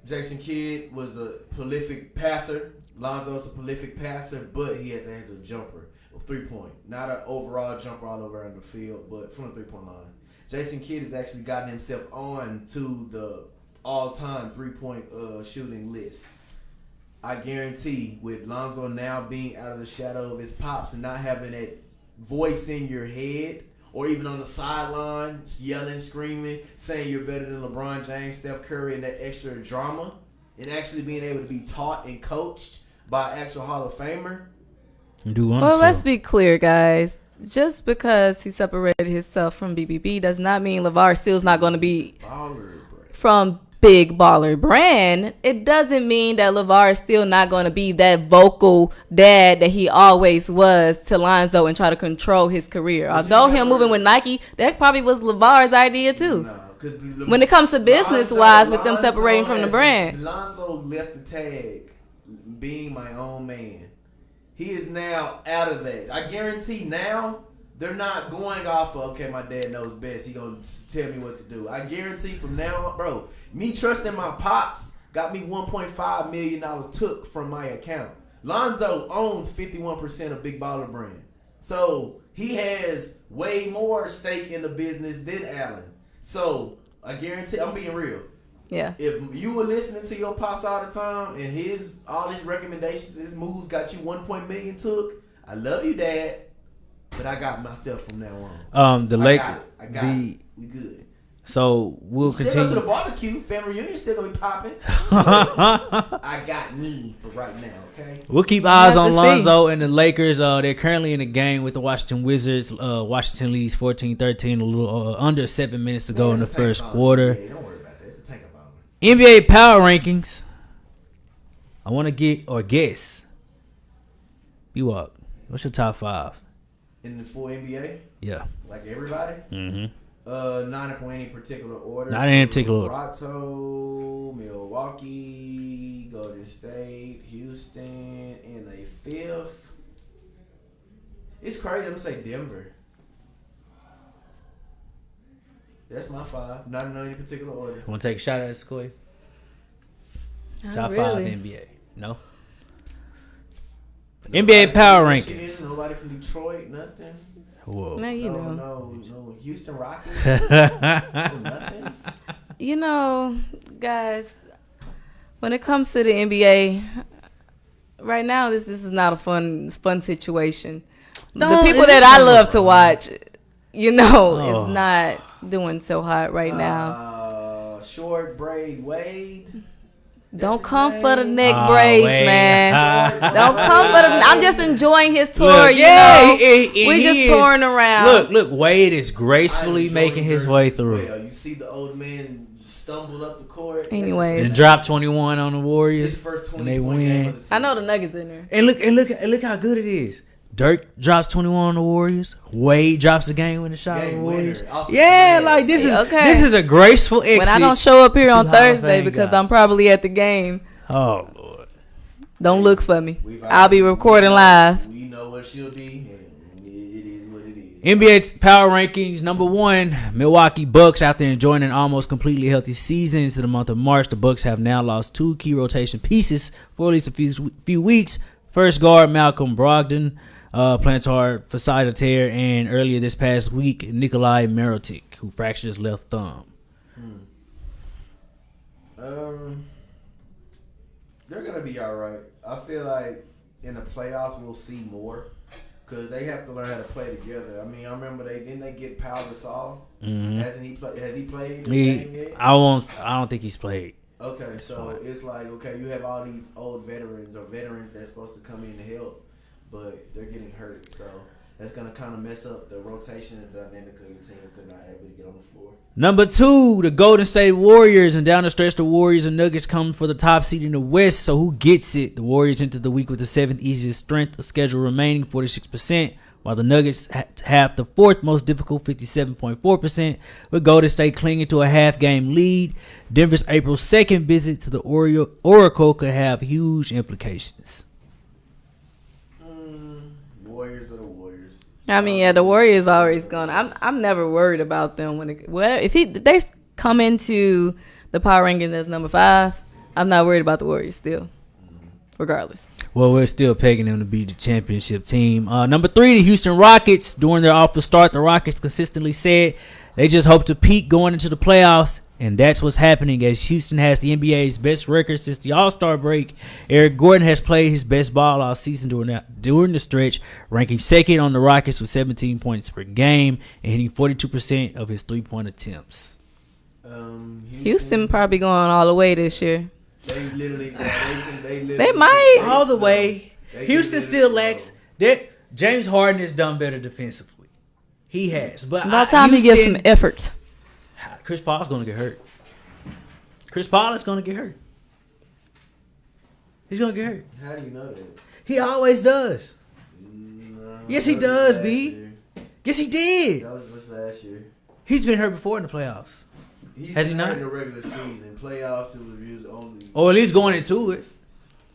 Jason Kidd was a prolific passer. Lonzo's a prolific passer, but he has a jumper, a 3-point. Not an overall jumper all over the field, but from the 3-point line. Jason Kidd has actually gotten himself on to the all-time 3-point shooting list. I guarantee with Lonzo now being out of the shadow of his pops and not having that voice in your head or even on the sideline yelling, screaming, saying you're better than LeBron James, Steph Curry, and that extra drama, and actually being able to be taught and coached by an actual Hall of Famer. Well, let's be clear, guys. Just because he separated himself from BBB does not mean LeVar still's not going to be Baller, bro. from big baller brand, it doesn't mean that LeVar is still not going to be that vocal dad that he always was to Lonzo and try to control his career. Although him moving with Nike, that probably was LeVar's idea too. No, 'cause When it comes to business wise, with them Lonzo separating from the has- brand. Lonzo left the tag being my own man. He is now out of that. I guarantee now they're not going off of, okay, my dad knows best. He gonna tell me what to do. I guarantee from now on, bro, me trusting my pops got me $1.5 million took from my account. Lonzo owns 51% of Big Baller Brand. So he has way more stake in the business than Allen. So I guarantee, I'm being real. Yeah. If you were listening to your pops all the time and all his recommendations, his moves got you 1 million took, I love you, Dad, but I got myself from now on. The I Lakers. got it. I got it. We good. So we'll Still go continue. to the barbecue. Family reunion still gonna be popping. I got me for right now. Okay. We'll keep eyes have on to Lonzo and the Lakers. They're currently in a game with the Washington Wizards. Washington leads 14-13, a little under 7 minutes to go in the It's a tank first bomb. quarter. Yeah, don't worry about that. It's a tank bomb. NBA power rankings. I want to get or guess. You up? What's your top 5? In the full NBA, Yeah. like everybody. Mm-hmm. Not in any particular order. Not in any particular order. Toronto, Milwaukee, Golden State, Houston, in a fifth. It's crazy. I'm gonna say Denver. That's my 5. Not in any particular order. Want to take a shot at this, Koi? Not Top really. 5 NBA. No. NBA power from rankings. Michigan, nobody from Detroit. Nothing. Whoa. Now you know. No. Houston Rockets. No, nothing. You know, guys, when it comes to the NBA, right now this is not a fun situation. No, the people it that is I not love to fun. watch, you know, Oh. is not doing so hot right now. Short braid Wade. Don't come for the neck Oh, braids, wait. man. Don't come for the. I'm just enjoying his tour. Look, you yeah, know, he we just is. touring around. Look, Wade is I gracefully enjoy making his Dirk way as through. well. You see the old man stumbled up the court. Anyways. And drop 21 on the Warriors. His first 20 and they point game win. of the season. I know the Nuggets in there. And look how good it is. Dirk drops 21 on the Warriors. Wade drops the game winning shot on the Game Warriors. winner. Off the Yeah, red. like this is Okay. this is a graceful exit. When I don't show up here to on Hall of Thursday Fame because guy. I'm probably at the game, Oh Lord. don't look for me. We've I'll be already- recording live. We know what she'll be, and it is what it is. NBA power rankings number 1, Milwaukee Bucks. After enjoying an almost completely healthy season into the month of March, the Bucks have now lost 2 key rotation pieces for at least a few weeks. First guard Malcolm Brogdon, plantar fasciitis tear, and earlier this past week Nikolai Mirotic, who fractured his left thumb. They're gonna be all right. I feel like in the playoffs we'll see more because they have to learn how to play together. I mean, I remember they get Pau Gasol. Mhm. Hasn't he played? Has he played? the game yet? I don't think he's played. Okay, so it's like, okay, you have all these old veterans or veterans that's supposed to come in to help, but they're getting hurt. So that's going to kind of mess up the rotation and dynamic of your team if they're not able to get on the floor. Number 2, the Golden State Warriors, and down the stretch, the Warriors and Nuggets come for the top seed in the West. So who gets it? The Warriors entered the week with the 7th easiest strength of schedule remaining, 46%, while the Nuggets have the 4th most difficult, 57.4%, with Golden State clinging to a half-game lead. Denver's April 2nd visit to the Oracle could have huge implications. Warriors are the Warriors. I mean, yeah, the Warriors always going. I'm never worried about them if they come into the power rankings as number 5. I'm not worried about the Warriors still, regardless. Well, we're still pegging them to be the championship team. Number 3, the Houston Rockets. During their off the start, the Rockets consistently said they just hope to peak going into the playoffs, and that's what's happening as Houston has the NBA's best record since the All-Star break. Eric Gordon has played his best ball all season during the stretch, ranking 2nd on the Rockets with 17 points per game and hitting 42% of his three-point attempts. Houston probably going all the way this year. They literally, They might. All the way. They Houston can still literally lacks. That James Harden has done better defensively. He has. But About time he gets some effort. Chris Paul's going to get hurt. Chris Paul is gonna get hurt. He's gonna get hurt. How do you know that? He always does. No, Yes, he that was does, last B. year. Yes, he did. That was just last year. He's been hurt before in the playoffs, He's Has he been not? hurt in the regular season. Playoffs, it was used only. or at least going into it.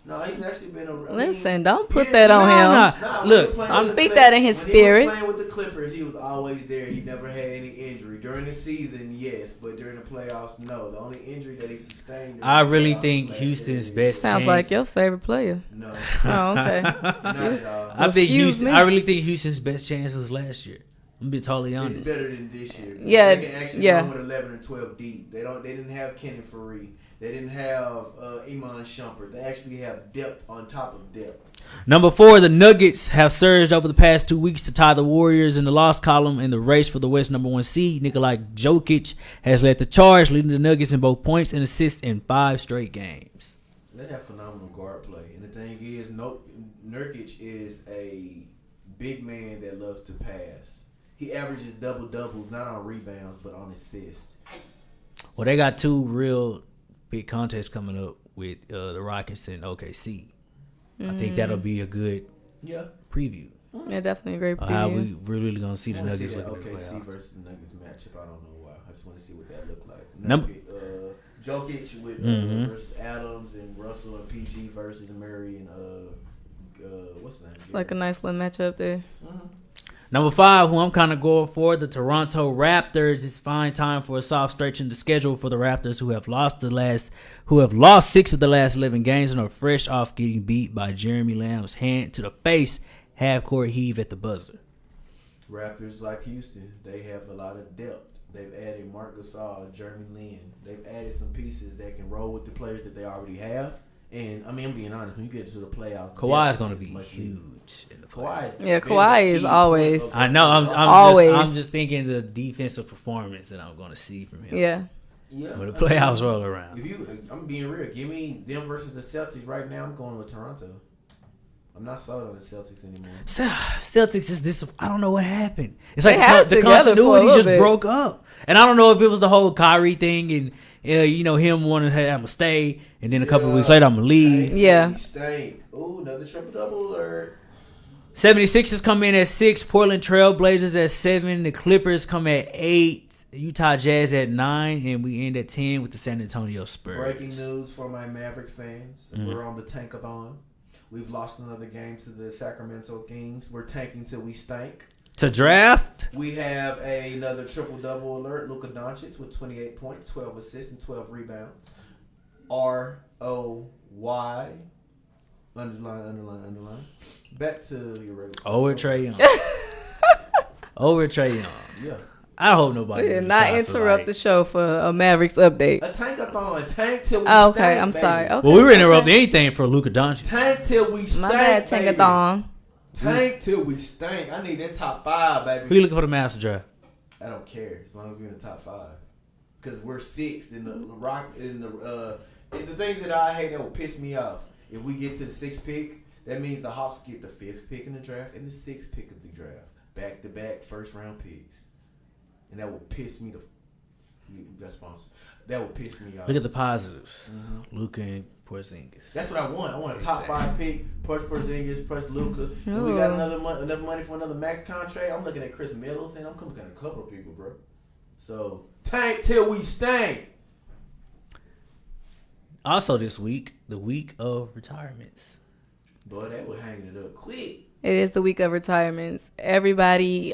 No, he's actually been a. Listen, don't put that on him. Nah. Look, I'm- Speak that in his when spirit. He was playing with the Clippers, he was always there. He never had any injury during the season. Yes, but during the playoffs, no. The only injury that he sustained. during I the really playoffs think last Houston's year. best Sounds chance- like your favorite player. No, Oh, okay. not at all. I think Excuse Houston. me? I really think Houston's best chance was last year. I'm gonna be totally It's honest. better than this year. Yeah, They can actually yeah. run with 11 and 12 deep. They didn't have Kenny Faree. They didn't have Iman Shumpert. They actually have depth on top of depth. Number 4, the Nuggets have surged over the past 2 weeks to tie the Warriors in the loss column in the race for the West number 1 seed. Nikola Jokic has led the charge, leading the Nuggets in both points and assists in 5 straight games. They have phenomenal guard play. And the thing is, Nurkic is a big man that loves to pass. He averages double-doubles, not on rebounds, but on assists. Well, they got 2 real big contests coming up with the Rockets and OKC. I think that'll be a good Yeah. preview Yeah, definitely a great of how preview. we're really going to see I the wanna Nuggets see that looking in the OKC playoffs. versus Nuggets matchup. I don't know why. I just want to see what that look like. Number- Jokic with Mhm. versus Adams and Russell and PG versus Murray and what's the name? It's like a nice little matchup there. Mhm. Number 5, who I'm kind of going for, the Toronto Raptors. It's fine time for a soft stretch in the schedule for the Raptors, who have lost 6 of the last 11 games and are fresh off getting beat by Jeremy Lamb's hand to the face, half-court heave at the buzzer. Raptors, like Houston, they have a lot of depth. They've added Marc Gasol, Jeremy Lin. They've added some pieces that can roll with the players that they already have. And I mean, I'm being honest. When you get to the playoffs, Kawhi is depth going to is be much huge in the Kawhi playoffs. is Yeah, been Kawhi the is key always- point of- I know. Always. I'm just thinking the defensive performance that I'm going to see from him. Yeah. Yeah, When the playoffs roll around. I'm being real. Give me them versus the Celtics right now. I'm going with Toronto. I'm not sold on the Celtics anymore. Celtics is this. I don't know what happened. It's They like had the it together for a continuity little just bit. broke up, and I don't know if it was the whole Kyrie thing and him wanting to have him stay, and then a couple of weeks later I'm gonna leave. Yeah. Stink. Ooh, another triple-double alert. 76ers come in at 6, Portland Trail Blazers at 7, the Clippers come at 8, Utah Jazz at 9, and we end at 10 with the San Antonio Spurs. Breaking news for my Maverick fans. Mhm. We're on the tankathon. We've lost another game to the Sacramento Kings. We're tanking till we stank. To draft, We have another triple-double alert. Luka Doncic with 28 points, 12 assists, and 12 rebounds. ROY. Underline. Back to your regular. over Trae Young. Over Trae Young. Yeah. I hope nobody We did really not tries to, interrupt like- the show for a Mavericks update. A tankathon. Tank till we Oh, stank, okay, I'm baby. sorry. Okay. Well, we were interrupting anything for Luka Doncic. Tank till we stank, My bad, baby. Tankathon. Tank till we stank. I need that top 5, baby. Who you looking for the master draft? I don't care as long as we're in the top 5, because we're 6th in the rock in the things that I hate that will piss me off. If we get to the 6th pick, that means the Hawks get the 5th pick in the draft and the 6th pick of the draft, back to back first round picks, and that will piss me That sponsor. That will piss me off. Look at the positives. Mhm. Luka and Porzingis. That's what I want. I want a top 5 pick, plus Porzingis, plus Luka. If we Ooh. got enough money for another max contract, I'm looking at Chris Middleton. I'm looking at a couple of people, bro. So tank till we stank. Also this week, the week of retirements. Boy, they were hanging it up quick. It is the week of retirements. Everybody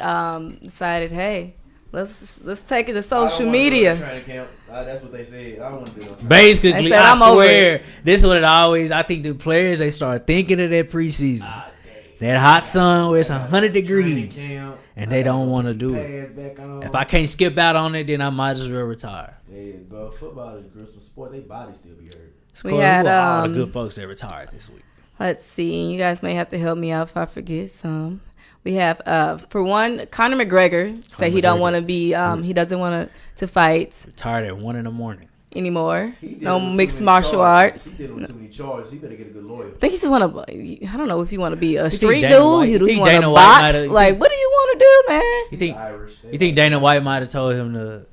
decided, hey, let's take it to I social don't wanna do it media. on training camp. That's what they said. I don't want to do it on training Basically, They said, I "I'm over swear, this is what it always. I think the players they start thinking of that preseason, camp. that hot sun where it's 100 Training degrees, camp. and they don't want to do it. Pads back on. If I can't skip out on it, then I might as well retire. Yeah, bro. Football is a gruesome sport. They body still be hurt. It's We cool. had, Who are all the um, good folks that retired this week. Let's see. You guys may have to help me out if I forget some. We have, for one, Conor McGregor say he don't McGregor. want to be, he doesn't want to fight Retired at 1 a.m. anymore. He dealing No with too mixed many martial charges. arts. He dealing with too many charges. He better get a good lawyer. I think he just want to. I don't know if you want to be a think street Dana dude. White- He you think want to Dana White box. mighta- you Like, think- what do you want to do, man? You think Irish. White might have told him to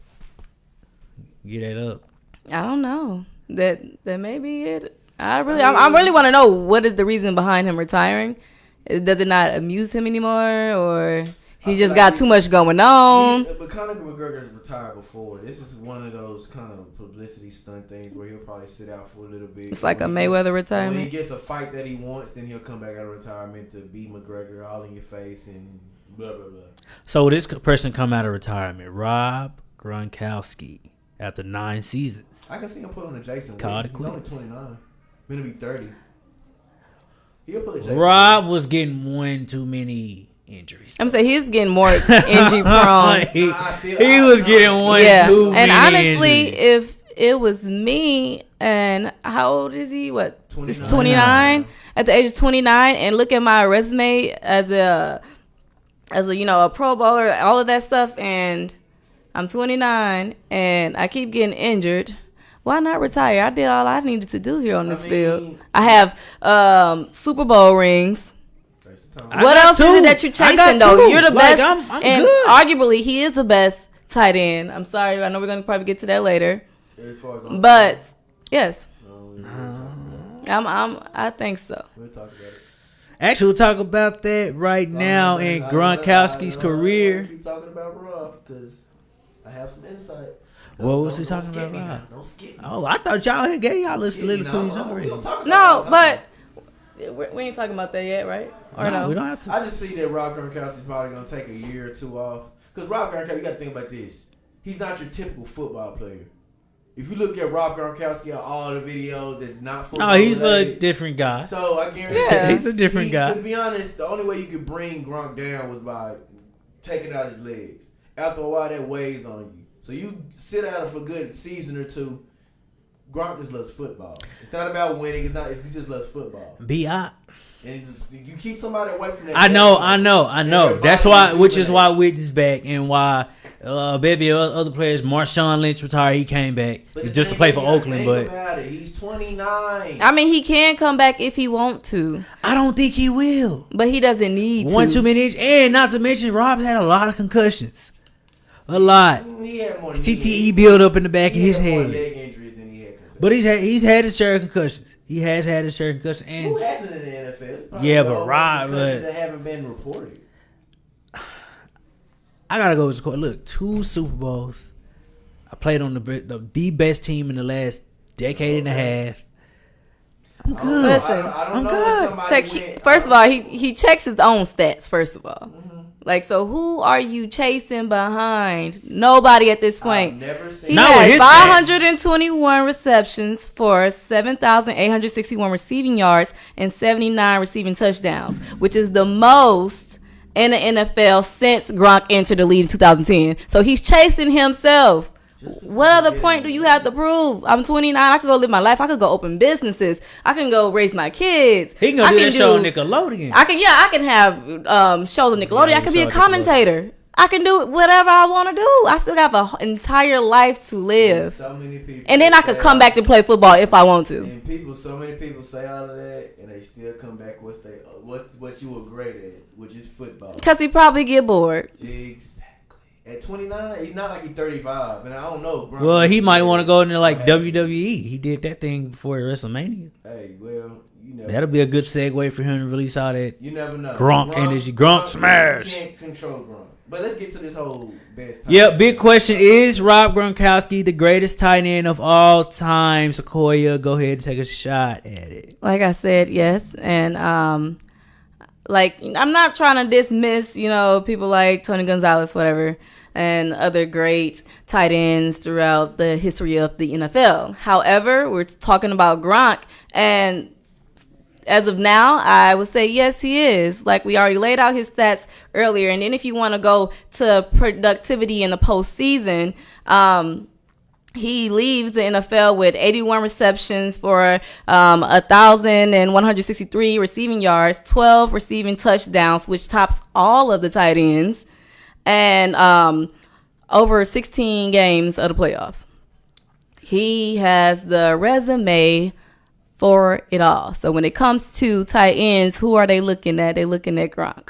get that up? I don't know. That may be it. I really want to know what is the reason behind him retiring. Does it not amuse him anymore, or he just got too much going on? But Conor McGregor's retired before. This is one of those kind of publicity stunt things where he'll probably sit out for a little bit. It's like a Mayweather When retirement. he gets a fight that he wants, then he'll come back out of retirement to beat McGregor all in your face and blah blah blah. So this person come out of retirement, Rob Gronkowski, after 9 seasons. I can see him put on the Jason. Called it He's only quits. 29. Gonna be 30. He'll put a Jason. Rob was getting one too many injuries. I'm saying he's getting more injury prone. he, I feel- he was getting one Yeah, too many and honestly, injuries. if it was me, and how old is he? What? 29. 29. At the age of 29, and look at my resume as a a Pro Bowler, all of that stuff, and I'm 29, and I keep getting injured. Why not retire? I did all I needed to do here on this field. I have Super Bowl rings. I What got else is two. it that you I got chasing though? two. You're the Like, best, I'm and good. arguably he is the best tight end. I'm sorry, I know we're gonna probably get to that later, As far as I'm but yes, concerned, I think so. we'll talk about it. Actually, we'll talk about that right now in Gronkowski's career. Keep talking about Rob because I have some insight. What was he Don't talking skip about, me now. Rob? Don't skip me. Oh, I thought y'all had gave y'all little Skip me now. soliloquies We already. gonna talk about No, it. but we ain't talking about that yet, right? Or no? We don't have to. I just see that Rob Gronkowski's probably gonna take a year or two off. Cause Rob Gronkowski, you gotta think about this. He's not your typical football player. If you look at Rob Gronkowski on all the videos that's not football, Oh, he's a related, different guy. so I guarantee Yeah. He's a different guy. To be honest, the only way you could bring Gronk down was by taking out his legs. After a while, that weighs on you. So you sit out for a good season or two. Gronk just loves football. It's not about winning. He just loves football. B.I. And you keep somebody away from that. I know. Everybody That's why, which is why rejuvenates. Whitney's back and why Bevy other players. Marshawn Lynch retired. He came back But just to the play thing for is, Oakland. think But about it. He's 29. I mean, he can come back if he want to, I don't think he will. but he doesn't need One to. too many, and not to mention, Rob had a lot of concussions. A lot. He had more CTE build up in the back of his More head. leg injuries than he had. But he's had his share of concussions. He has had his share of concussions. Who And hasn't in the NFL? It's probably Yeah, the but only Rob, concussions but- that haven't been reported. I gotta go with the court. Look, 2 Super Bowls. I played on the best team in the last decade and a half. I'm I don't good. know. Listen, I don't I'm know good. if somebody Check. went- First of all, he checks his own stats. First of all, like, so who are you chasing behind? Nobody at this I've point. never seen. He Not with had his 521 receptions for 7,861 receiving yards and 79 receiving touchdowns, which is the most in the NFL since Gronk entered the league in 2010. So he's chasing himself. What other point do you have to prove? I'm 29. I could go live my life. I could go open businesses. I can go raise my kids. He can go I do that show on Nickelodeon. I can have shows on Nickelodeon. Yeah, I can be a show on commentator. I can do whatever I want to do. I still have an entire life to live. So many people. And then I could come back to play football if I want to. And so many people say all of that, and they still come back. What you were great at, which is football. Because he probably get bored. Exactly. At 29, he's not like he's 35, and I don't know. Gronk- Well, he might want to go into like WWE. He did that thing before WrestleMania. Hey, well, you know. That'll be a good segue for him to release all that. You never know. Gronk energy. Gronk smash. You can't control Gronk. But let's get to this whole best time. Yep, big question. Is Rob Gronkowski the greatest tight end of all time? Sequoia, go ahead and take a shot at it. Like I said, yes. And like, I'm not trying to dismiss, people like Tony Gonzalez, whatever, and other great tight ends throughout the history of the NFL. However, we're talking about Gronk, and as of now, I would say yes, he is. Like, we already laid out his stats earlier, and then if you want to go to productivity in the postseason, he leaves the NFL with 81 receptions for 1,163 receiving yards, 12 receiving touchdowns, which tops all of the tight ends, and over 16 games of the playoffs. He has the resume for it all. So when it comes to tight ends, who are they looking at? They're looking at Gronk.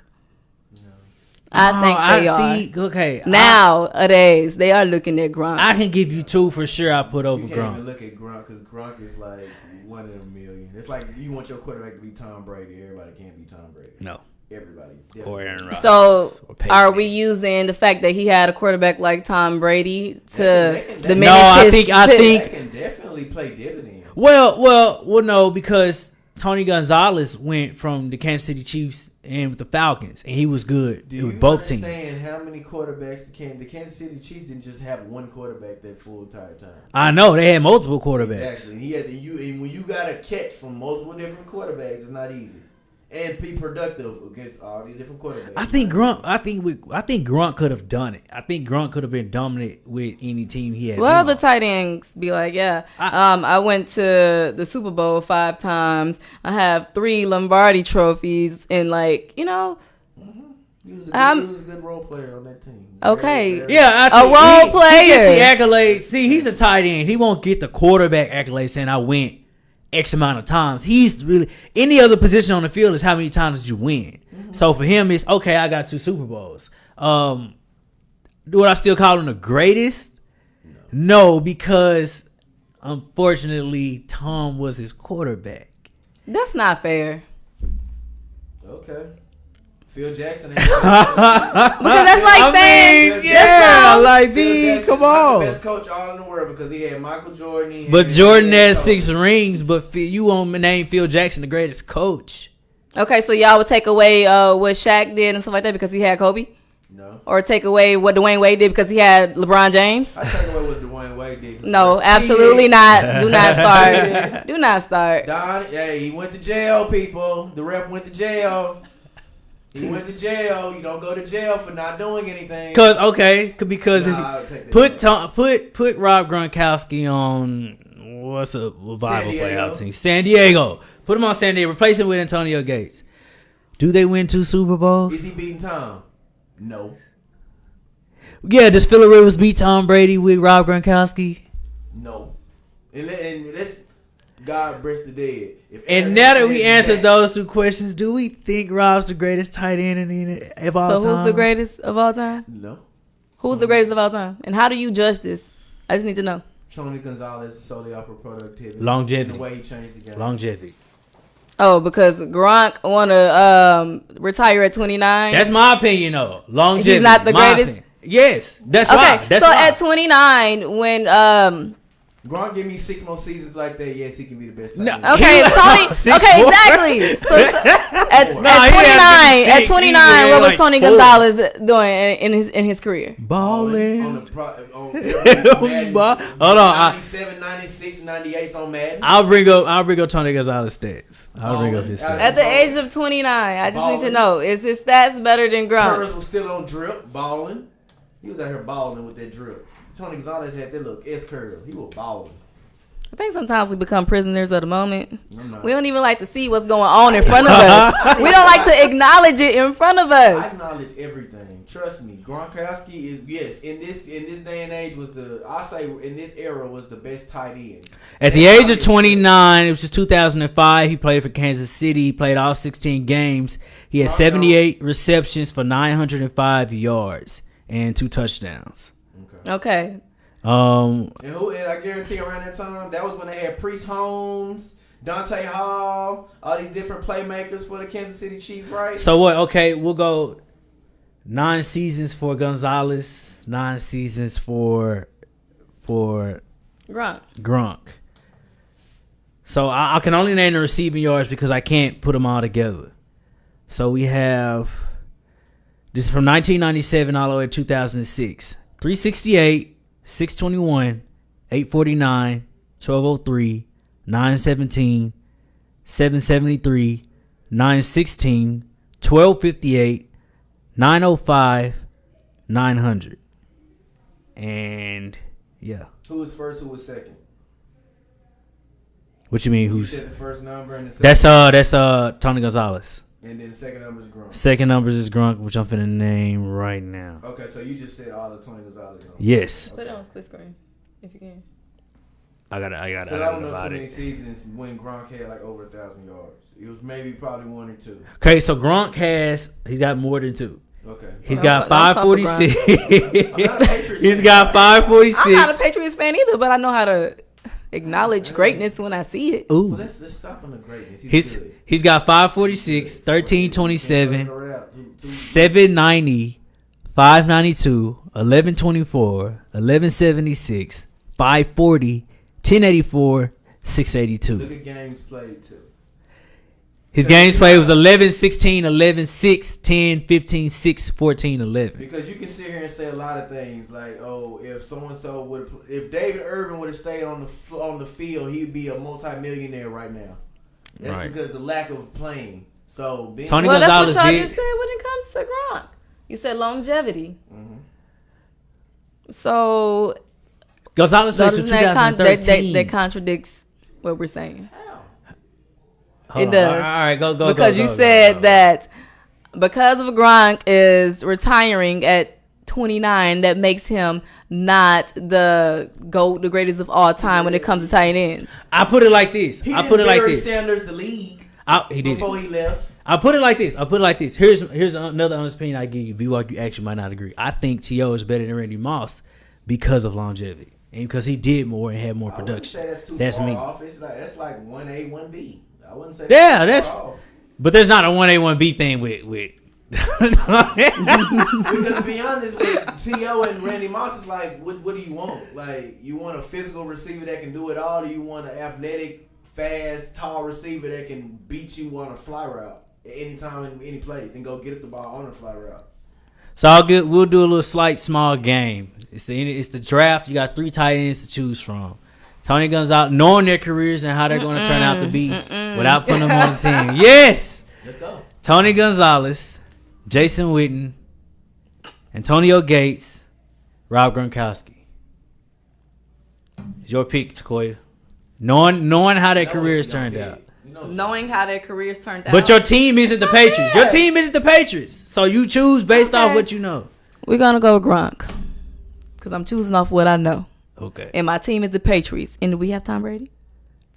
I think they are. see. Okay, Nowadays, they are looking at Gronk. I can give you 2 for sure. I put over You can't even Gronk. look at Gronk because Gronk is like 1 in a million. It's like you want your quarterback to be Tom Brady. Everybody can't be Tom Brady. No, Everybody. or Aaron Rodgers. So, or Peyton are we Manning. using the fact that he had a quarterback like Tom Brady to They can- diminish No, I his? think- That can definitely play dividends. Well, no, because Tony Gonzalez went from the Kansas City Chiefs and with the Falcons, and he was good Do you with both teams. understand how many quarterbacks the Kansas City Chiefs didn't just have one quarterback that full entire time? I know they had multiple quarterbacks. Exactly. And he had and when you got to catch from multiple different quarterbacks, it's not easy. And be productive against all these different quarterbacks. I think Grunt could have done it. I think Grunt could have been dominant with any team he had. Well, been the on. tight ends be like, yeah. I went to the Super Bowl 5 times. I have 3 Lombardi trophies, and He was a good role player on that team. Okay. Yeah, A role He player. gets the accolades. See, he's a tight end. He won't get the quarterback accolade saying I went X amount of times. He's really any other position on the field is how many times did you win. So for him, it's okay. I got 2 Super Bowls. Would I still call him the greatest? No, because unfortunately, Tom was his quarterback. that's not fair. Okay. Phil Jackson. Because that's like saying, yeah, like Phil B, Jackson's come not on. the best coach all in the world because he had Michael Jordan. He But had Jordan Phil has Jackson. 6 rings, but you won't name Phil Jackson the greatest coach. okay, so y'all would take away what Shaq did and stuff like that because he had Kobe? No. Or take away what Dwayne Wade did because he had LeBron James? I take away what Dwayne Wade did. No, He absolutely did. not. Do not start. Do not start. Don, hey, he went to jail, people. The ref went to jail. He went to jail. You don't go to jail for not doing anything. Because Nah, I would take that put Rob Gronkowski on what's a Bible San playoff Diego. team? San Diego. Put him on San Diego. Replace him with Antonio Gates. Do they win 2 Super Bowls? Is he beating Tom? No. Yeah. Does Phillip Rivers beat Tom Brady with Rob Gronkowski? No. And let's God rest the dead. If And Aaron now that Rodgers we is answered back- those 2 questions, do we think Rob's the greatest tight end of all So time? who's the greatest of all time? No. Who's the greatest of all time? And how do you judge this? I just need to know. Tony Gonzalez solely off of productivity. Longevity. And the way he changed the game. Longevity. Oh, because Gronk want to retire at 29. That's my opinion, though. Longevity. He's not the my greatest? opinion. Yes, that's okay. why. That's so why. at 29, when Gronk give me 6 more seasons like that. Yes, he can be the best. tight No, end. okay, He- Tony. 6 Okay, more. exactly. So at he 29, had at 6, 29, he what was had Tony like 4. Gonzalez doing in his career? Balling. On Madden. Hold on, 97, 96, 98 on Madden. I'll bring up Tony Gonzalez stats. I'll bring up his Balling. stats. At the age of 29, I just need to Balling. know: is his stats better than Gronk? Curls was still on drip, balling. He was out here balling with that drip. Tony Gonzalez had that little S curl. He was balling. I think sometimes we become prisoners of the moment. I'm not. We don't even like to see what's going on in front of us. We don't like to acknowledge it in front of I us. acknowledge everything. Trust me, Gronkowski is in this day and age in this era was the best tight end. At the age of 29, it was just 2005. He played for Kansas City. He played all 16 games. He had 78 receptions for 905 yards and 2 touchdowns. Okay. And I guarantee around that time, that was when they had Priest Holmes, Dante Hall, all these different playmakers for the Kansas City Chiefs, right? So what? Okay, we'll go 9 seasons for Gonzalez, 9 seasons for Gronk. Gronk. So I can only name the receiving yards because I can't put them all together. So we have this is from 1997 all the way to 2006. 368, 621, 849, 1203, 917, 773, 916, 1258, 905, 900. And yeah. Who was first? Who was second? What you mean? You Who's said the first number and the second. that's Tony Gonzalez. And then the second number is Gronk. Second numbers is Gronk, which I'm finna name right now. Okay, so you just said all the Tony Gonzalez numbers. Yes, Put it on split screen if you can. I got Because I don't know too many seasons when Gronk had like over 1,000 yards. It was maybe probably 1 or 2. Okay, so Gronk he's got more than 2. Okay. He's Don't got come for 546. I'm not a Patriots He's fan. got I'm not a 546. Patriots fan either, but I know how to acknowledge greatness when I see it. Well, Ooh. let's stop on the greatness. He's good. He's got 546, 1327, Can't run it out. Too- 790, 592, 1124, 1176, 540, 1084, 682. Look at games played too. His games played was 11, 16, 11, 6, 10, 15, 6, 14, 11. Because you can sit here and say a lot of things like, oh, if so and so would, if David Irvin would have stayed on the field, he'd be a multimillionaire right now. That's Right. because the lack of playing. So being Tony Well, that's what Gonzalez y'all did. just said when it comes to Gronk. You said longevity. Mhm. So Gonzalez played doesn't till that, 2013. that contradicts what we're saying? Hold it on. does. All right, go. Because go, you go, said go. that because of Gronk is retiring at 29, that makes him not the greatest of all time when it comes to tight ends. I put it like this. He I didn't put it like bury this. Sanders the league He did. before he left. I put it like this. Here's another honest opinion I give you. VWalk, you actually might not agree. I think T.O. is better than Randy Moss because of longevity and because he did more and had more I wouldn't production. say that's too That's far me. off. It's like that's like 1A, 1B. I wouldn't say Yeah, that's that's. far off. But there's not a 1A 1B thing with. Because to be honest, with T.O. and Randy Moss, it's like, what do you want? Like, you want a physical receiver that can do it all, or you want an athletic, fast, tall receiver that can beat you on a fly route at any time in any place and go get the ball on a fly route? So I'll get. We'll do a little slight small game. It's the draft. You got 3 tight ends to choose from. Tony Gonzalez, knowing their careers and how they're going to turn out to be without putting them on the team. Yes. Let's go. Tony Gonzalez, Jason Witten, Antonio Gates, Rob Gronkowski. It's your pick, Sequoia. Knowing how their careers turned out. Knowing how their careers turned out. But your team isn't the Patriots. fair. Your team isn't the Patriots. So you choose based off Okay. what you know. We're going to go with Gronk because I'm choosing off what I know. Okay. And my team is the Patriots. And do we have Tom Brady?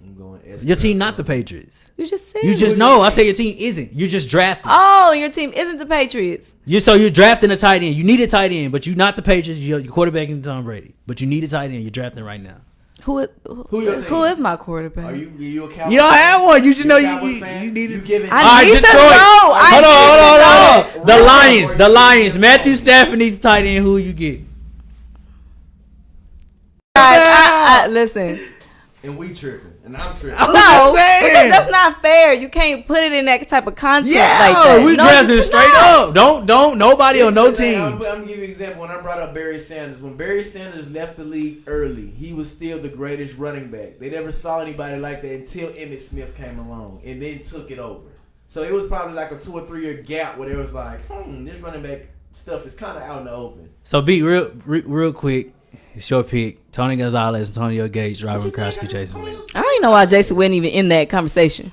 I'm going Your team not the Patriots. You just said You just it. know. I say your team isn't. You just drafted. Oh, your team isn't the Patriots. You're drafting a tight end. You need a tight end, but you're not the Patriots. You're quarterbacking Tom Brady. But you need a tight end. You're drafting right now. Who your team? Who is my quarterback? Are you a Cowboys? You don't have one. You just know a you Cowboys fan? need You it. giving? I need to know. Hold on. know. The Lions. The Lions. Matthew Stafford needs a tight end. Who you get? Listen. And we tripping, and I'm tripping. No, saying. because that's not fair. You can't put it in that type of content Yeah, like that. we No, drafted you it straight cannot. up. Don't nobody on no I'm team. gonna give you an example. When I brought up Barry Sanders, when Barry Sanders left the league early, he was still the greatest running back. They never saw anybody like that until Emmitt Smith came along and then took it over. So it was probably like a 2 or 3 year gap where there was like, this running back stuff is kind of out in the open. So be real quick. It's your pick. Tony Gonzalez, Antonio Gates, Robert Gronkowski, Jason Witten. I don't even know why Jason wasn't even in that conversation.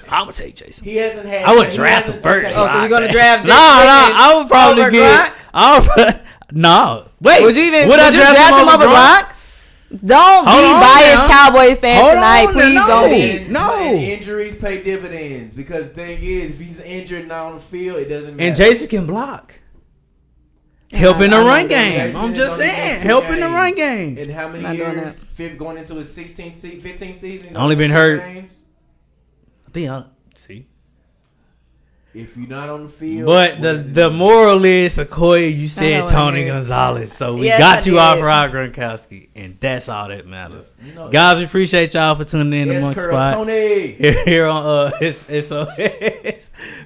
I would take Jason. He hasn't had. I would he draft hasn't- him first. Oh, so you're gonna draft? No, Jason Witten I would probably over get. Gronk? No, wait. Would you even would I draft him over Gronk? Don't Hold be on biased now. Cowboys fan Hold tonight. on Please now. don't be. And- No. and injuries pay dividends because the thing is, if he's injured and not on the field, it doesn't matter. And Jason can block. Help in the I know run that. game. Jason I'm is just only saying, in 2 help in the games. run game. In how many Not doing years? that. Fifth going into his 16th, 15th season. he's Only been 2 hurt. games. I think I see. If you're not on the field, But what does it the mean? moral is, Sequoia, you I know said what I Tony meard. Gonzalez, so we Yes, got I you off did. Rob Gronkowski, and that's all that matters. You know, Guys, we appreciate y'all for tuning in to it's Monkey Curl Spot Tony. here on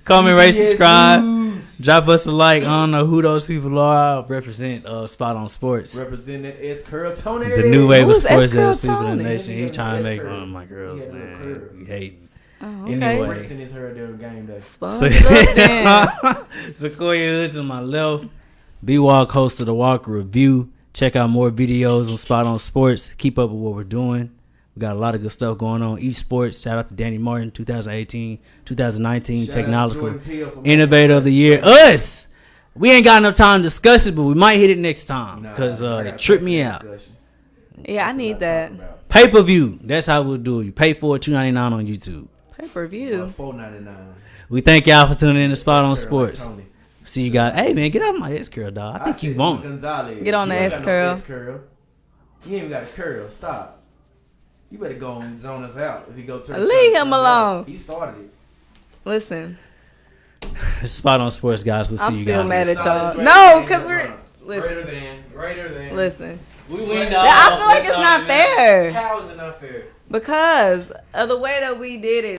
comment, rate, CBS subscribe, News. drop us a like. I don't know who those people are. I represent Spot on Sports, Representing S. Curl Tony. the new wave of Who's sports S. that Curl is sleeping in the Tony? nation. He Yeah, trying to S. make Curl. one of my girls, He had a little man. curl. You hating. Oh, okay. Anyway. Prince in his hair during game day. Sponge up then. Sequoia Hoods on my left. B-Walk, host of the Walk Review. Check out more videos on Spot on Sports. Keep up with what we're doing. We got a lot of good stuff going on. Esports. Shout out to Danny Martin, 2018, 2019 Shout out to Technological Jordan Peele for Innovator of the Year. Us. We ain't got enough time to discuss it, but we might hit it next time Nah, because I it got tripped plenty me of out. discussion. Yeah, I need that. Pay-per-view. That's how we'll do it. You pay for it, $2.99 on YouTube. Pay per view. $4.99. We thank y'all for tuning in to Spot on Sports. Tony. See you guys. Hey man, get off my S curl, dog. I think you said won't. Gonzalez. Get on the You ain't S got curl. No S curl. You ain't even got a curl. Stop. You better go and zone us out if he go to. Leave him alone. He started it. Listen, It's Spot on Sports, guys. We'll I'm see you still guys. mad at Started y'all. greater No, than, because we're greater than. listen. We win, I feel like it's not fair How is it not fair? because of the way that we did it.